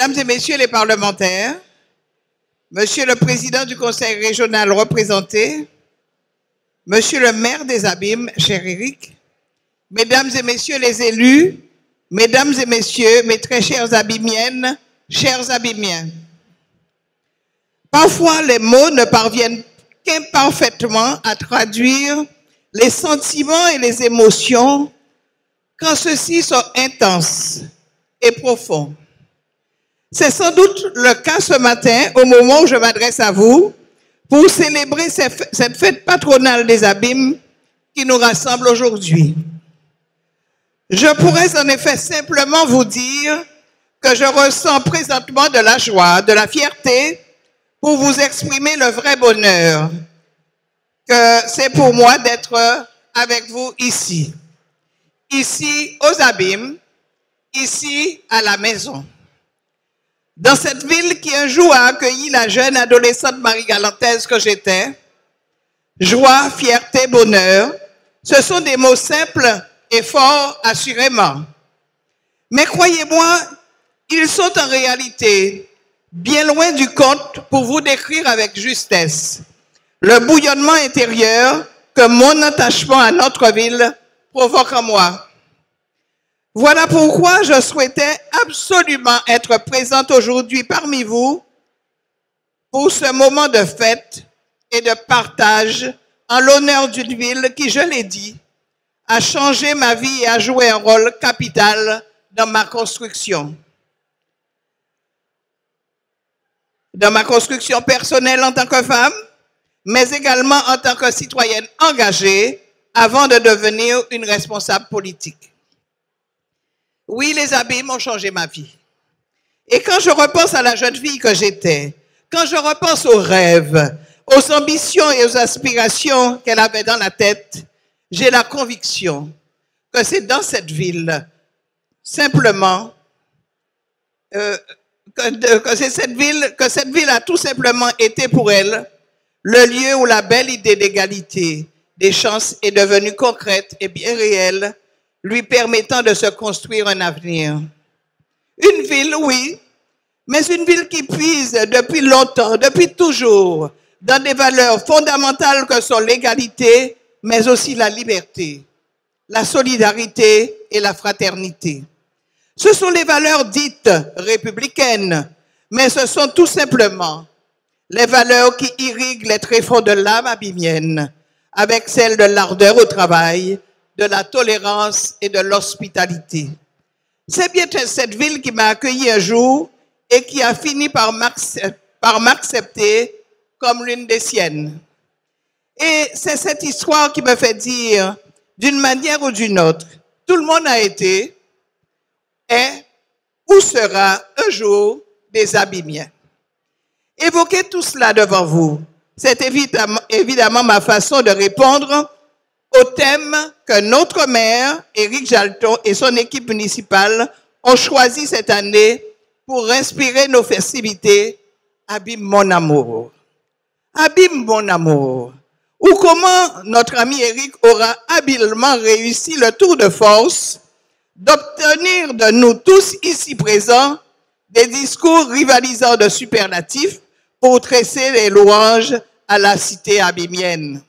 Mesdames et messieurs les parlementaires, monsieur le président du conseil régional représenté, monsieur le maire des Abîmes, cher Éric, mesdames et messieurs les élus, mesdames et messieurs, mes très chères Abîmiennes, chers Abîmiens. Parfois, les mots ne parviennent qu'imparfaitement à traduire les sentiments et les émotions quand ceux-ci sont intenses et profonds. C'est sans doute le cas ce matin, au moment où je m'adresse à vous, pour célébrer cette fête patronale des Abîmes qui nous rassemble aujourd'hui. Je pourrais en effet simplement vous dire que je ressens présentement de la joie, de la fierté, pour vous exprimer le vrai bonheur que c'est pour moi d'être avec vous ici. Ici aux Abîmes, ici à la maison. Dans cette ville qui un jour a accueilli la jeune adolescente marie-galantaise que j'étais, joie, fierté, bonheur, ce sont des mots simples et forts assurément. Mais croyez-moi, ils sont en réalité bien loin du compte pour vous décrire avec justesse le bouillonnement intérieur que mon attachement à notre ville provoque en moi. Voilà pourquoi je souhaitais absolument être présente aujourd'hui parmi vous pour ce moment de fête et de partage en l'honneur d'une ville qui, je l'ai dit, a changé ma vie et a joué un rôle capital dans ma construction. Dans ma construction personnelle en tant que femme, mais également en tant que citoyenne engagée avant de devenir une responsable politique. Oui, les Abîmes ont changé ma vie. Et quand je repense à la jeune fille que j'étais, quand je repense aux rêves, aux ambitions et aux aspirations qu'elle avait dans la tête, j'ai la conviction que c'est dans cette ville, simplement, que cette ville a tout simplement été pour elle le lieu où la belle idée d'égalité des chances est devenue concrète et bien réelle, lui permettant de se construire un avenir. Une ville, oui, mais une ville qui puise depuis longtemps, depuis toujours, dans des valeurs fondamentales que sont l'égalité, mais aussi la liberté, la solidarité et la fraternité. Ce sont les valeurs dites républicaines, mais ce sont tout simplement les valeurs qui irriguent les tréfonds de l'âme abîmienne, avec celle de l'ardeur au travail, de la tolérance et de l'hospitalité. C'est bien cette ville qui m'a accueilli un jour et qui a fini par m'accepter comme l'une des siennes. Et c'est cette histoire qui me fait dire, d'une manière ou d'une autre, tout le monde a été, est ou sera un jour des Abîmiens. Évoquer tout cela devant vous, c'est évidemment ma façon de répondre au thème que notre maire, Éric Jalton, et son équipe municipale ont choisi cette année pour inspirer nos festivités. Abîme mon amour. Abîme mon amour. Ou comment notre ami Éric aura habilement réussi le tour de force d'obtenir de nous tous ici présents des discours rivalisants de superlatifs pour tresser les louanges à la cité abîmienne.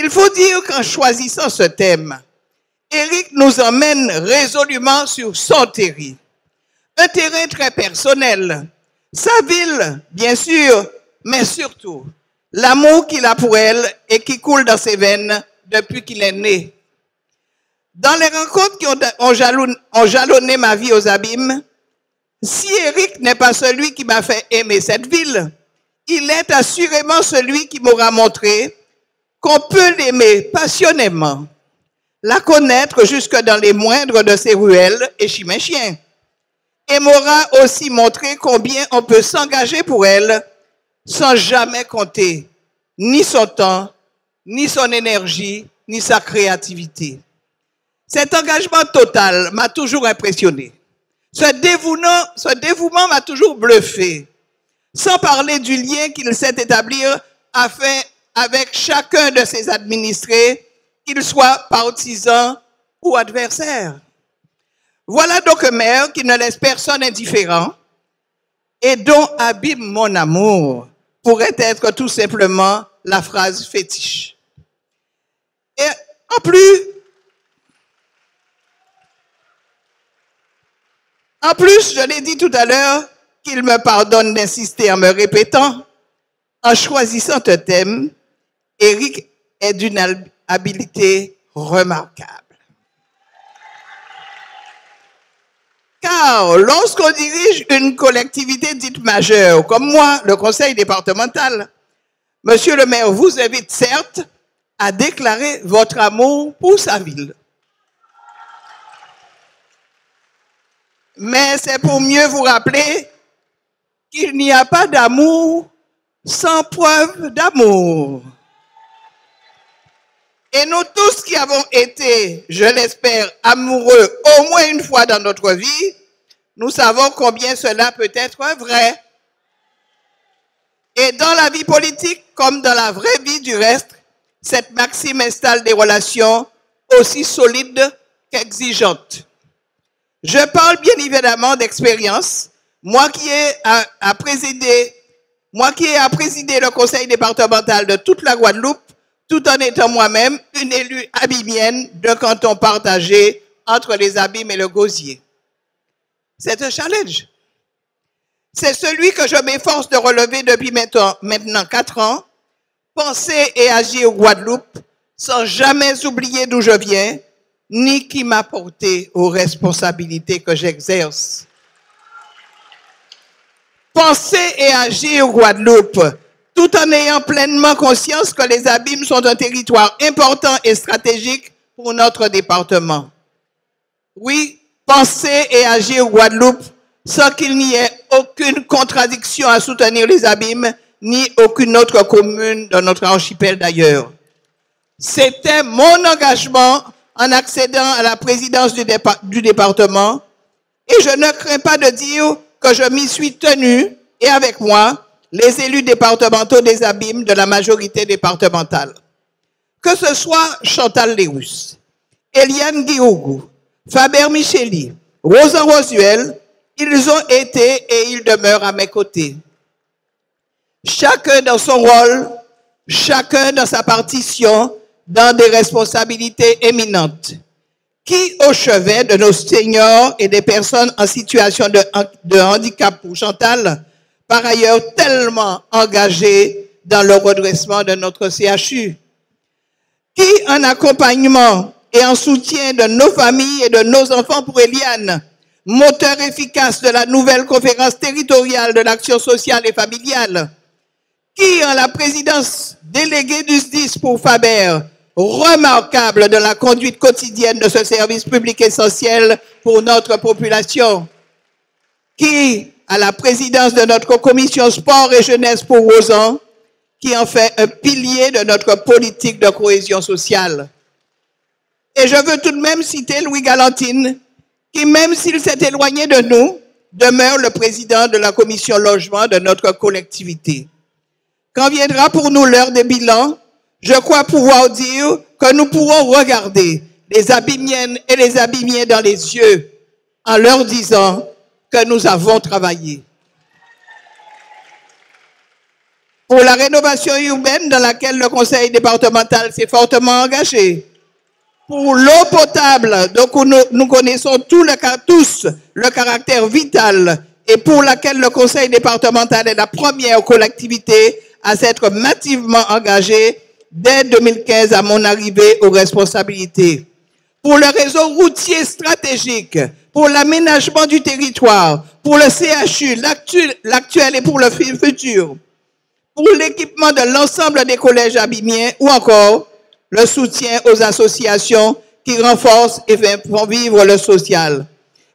Il faut dire qu'en choisissant ce thème, Éric nous emmène résolument sur son terrain. Un terrain très personnel. Sa ville, bien sûr, mais surtout l'amour qu'il a pour elle et qui coule dans ses veines depuis qu'il est né. Dans les rencontres qui ont jalonné ma vie aux Abîmes, si Éric n'est pas celui qui m'a fait aimer cette ville, il est assurément celui qui m'aura montré qu'on peut l'aimer passionnément, la connaître jusque dans les moindres de ses ruelles et chiens, et m'aura aussi montré combien on peut s'engager pour elle sans jamais compter ni son temps, ni son énergie, ni sa créativité. Cet engagement total m'a toujours impressionné. Ce dévouement m'a toujours bluffé, sans parler du lien qu'il sait établir avec chacun de ses administrés, qu'ils soient partisans ou adversaires. Voilà donc un maire qui ne laisse personne indifférent, et dont abîme mon amour pourrait être tout simplement la phrase fétiche. Et en plus, je l'ai dit tout à l'heure, qu'il me pardonne d'insister en me répétant, en choisissant un thème, Éric est d'une habileté remarquable. Car lorsqu'on dirige une collectivité dite majeure, comme moi, le conseil départemental, Monsieur le maire vous invite certes à déclarer votre amour pour sa ville. Mais c'est pour mieux vous rappeler qu'il n'y a pas d'amour sans preuve d'amour. Et nous tous qui avons été, je l'espère, amoureux au moins une fois dans notre vie, nous savons combien cela peut être vrai. Et dans la vie politique, comme dans la vraie vie du reste, cette maxime installe des relations aussi solides qu'exigeantes. Je parle bien évidemment d'expérience. Moi qui ai à présider le conseil départemental de toute la Guadeloupe, tout en étant moi-même une élue abîmienne d'un canton partagé entre les Abîmes et le Gosier. C'est un challenge. C'est celui que je m'efforce de relever depuis maintenant 4 ans, penser et agir Guadeloupe sans jamais oublier d'où je viens, ni qui m'a porté aux responsabilités que j'exerce. Penser et agir Guadeloupe, tout en ayant pleinement conscience que les Abîmes sont un territoire important et stratégique pour notre département. Oui, penser et agir Guadeloupe sans qu'il n'y ait aucune contradiction à soutenir les Abîmes, ni aucune autre commune dans notre archipel d'ailleurs. C'était mon engagement en accédant à la présidence du département, et je ne crains pas de dire que je m'y suis tenu, et avec moi, les élus départementaux des Abîmes de la majorité départementale. Que ce soit Chantal Léus, Eliane Guirougou, Faber Micheli, Rosan Rosuel, ils ont été et ils demeurent à mes côtés. Chacun dans son rôle, chacun dans sa partition, dans des responsabilités éminentes, qui au chevet de nos seniors et des personnes en situation de handicap pour Chantal, par ailleurs tellement engagés dans le redressement de notre CHU, qui en accompagnement et en soutien de nos familles et de nos enfants pour Eliane, moteur efficace de la nouvelle conférence territoriale de l'action sociale et familiale, qui en la présidence déléguée du SDIS pour Faber, remarquable de la conduite quotidienne de ce service public essentiel pour notre population, qui à la présidence de notre commission sport et jeunesse pour Rosan, qui en fait un pilier de notre politique de cohésion sociale. Et je veux tout de même citer Louis Galantine, qui même s'il s'est éloigné de nous, demeure le président de la commission logement de notre collectivité. Quand viendra pour nous l'heure des bilans, je crois pouvoir dire que nous pourrons regarder les Abîmiennes et les Abîmiens dans les yeux en leur disant que nous avons travaillé. Pour la rénovation urbaine dans laquelle le conseil départemental s'est fortement engagé, pour l'eau potable, donc nous connaissons tous le caractère vital et pour laquelle le conseil départemental est la première collectivité à s'être massivement engagée dès 2015 à mon arrivée aux responsabilités. Pour le réseau routier stratégique, pour l'aménagement du territoire, pour le CHU, l'actuel et pour le futur, pour l'équipement de l'ensemble des collèges abîmiens ou encore le soutien aux associations qui renforcent et font vivre le social.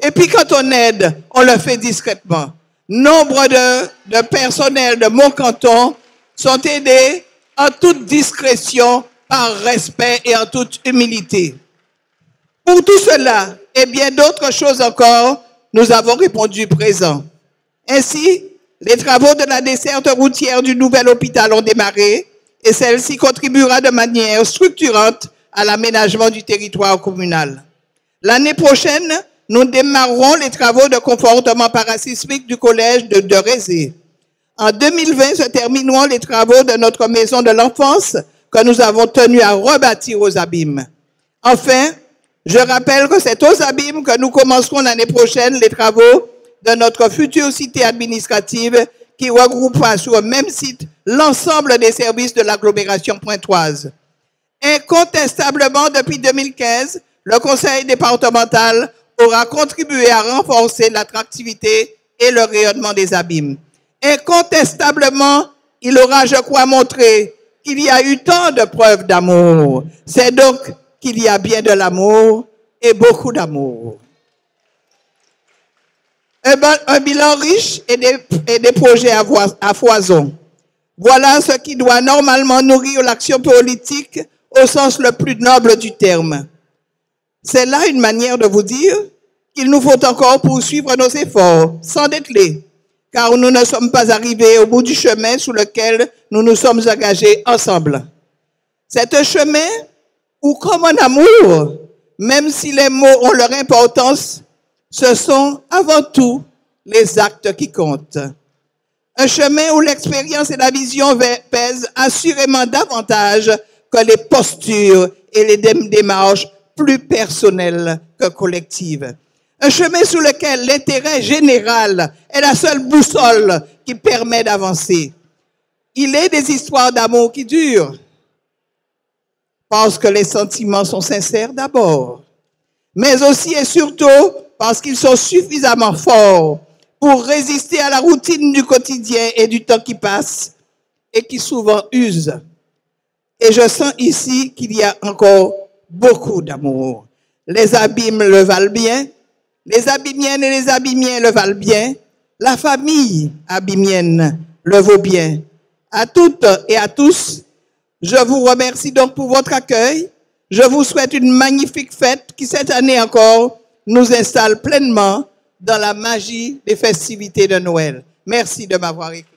Et puis quand on aide, on le fait discrètement. Nombre de personnels de mon canton sont aidés en toute discrétion, par respect et en toute humilité. Pour tout cela et bien d'autres choses encore, nous avons répondu présent. Ainsi, les travaux de la desserte routière du nouvel hôpital ont démarré et celle-ci contribuera de manière structurante à l'aménagement du territoire communal. L'année prochaine, nous démarrerons les travaux de confortement parasismique du collège de Rézé. En 2020 se termineront les travaux de notre maison de l'enfance que nous avons tenu à rebâtir aux Abîmes. Enfin, je rappelle que c'est aux Abîmes que nous commencerons l'année prochaine les travaux de notre future cité administrative qui regroupera sur le même site l'ensemble des services de l'agglomération pointoise. Incontestablement, depuis 2015, le conseil départemental aura contribué à renforcer l'attractivité et le rayonnement des Abîmes. Incontestablement, il aura, je crois, montré qu'il y a eu tant de preuves d'amour. C'est donc qu'il y a bien de l'amour et beaucoup d'amour. Un bilan riche et des projets à foison. Voilà ce qui doit normalement nourrir l'action politique au sens le plus noble du terme. C'est là une manière de vous dire qu'il nous faut encore poursuivre nos efforts, sans dételer, car nous ne sommes pas arrivés au bout du chemin sur lequel nous nous sommes engagés ensemble. C'est un chemin où, comme un amour, même si les mots ont leur importance, ce sont avant tout les actes qui comptent. Un chemin où l'expérience et la vision pèsent assurément davantage que les postures et les démarches plus personnelles que collectives. Un chemin sur lequel l'intérêt général est la seule boussole qui permet d'avancer. Il est des histoires d'amour qui durent, parce que les sentiments sont sincères d'abord, mais aussi et surtout parce qu'ils sont suffisamment forts pour résister à la routine du quotidien et du temps qui passe et qui souvent use. Et je sens ici qu'il y a encore beaucoup d'amour. Les Abîmes le valent bien, les Abîmiennes et les Abîmiens le valent bien, la famille abîmienne le vaut bien. À toutes et à tous, je vous remercie donc pour votre accueil. Je vous souhaite une magnifique fête qui, cette année encore, nous installe pleinement dans la magie des festivités de Noël. Merci de m'avoir écouté.